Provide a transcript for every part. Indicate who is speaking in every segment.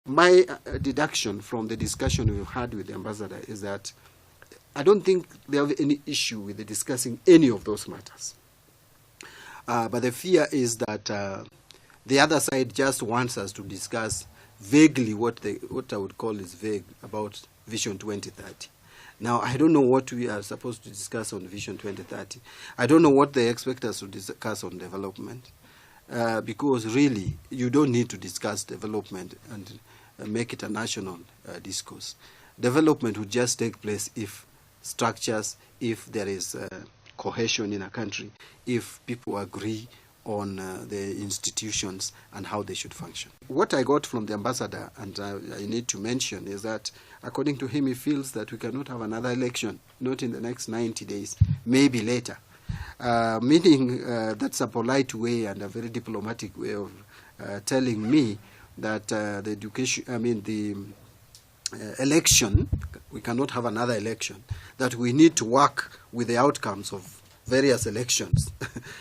Speaker 1: My deduction from the discussion we've had with the ambassador is that I don't think they have any issue with the discussing any of those matters. But the fear is that the other side just wants us to discuss vaguely what I would call is vague about Vision 2030. Now, I don't know what we are supposed to discuss on Vision 2030. I don't know what they expect us to discuss on development. Because really, you don't need to discuss development and make it a national discourse. Development would just take place if structures, if there is cohesion in a country, if people agree on the institutions and how they should function. What I got from the ambassador, and I need to mention, is that according to him, he feels that we cannot have another election, not in the next 90 days, maybe later. Meaning that's a polite way and a very diplomatic way of telling me that the election, we cannot have another election, that we need to work with the outcomes of various elections.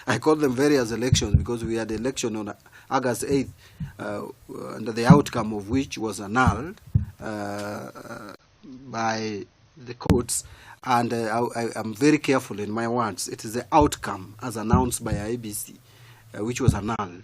Speaker 1: I call them various elections because we had the election on August 8th, and the outcome of which was annulled by the courts. And I'm very careful in my words. It is the outcome as announced by IBC, which was annulled.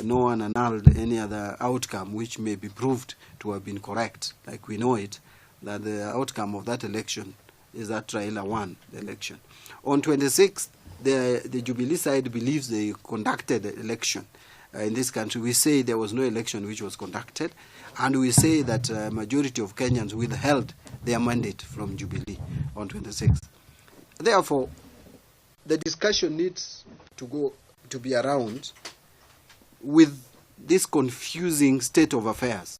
Speaker 1: No one annulled any other outcome which may be proved to have been correct, like we know it, that the outcome of that election is that Raila won the election. On 26th, the Jubilee side believes they conducted the election in this country. We say there was no election which was conducted, and we say that a majority of Kenyans withheld their mandate from Jubilee on 26th. Therefore, the discussion needs to be around with this confusing state of affairs.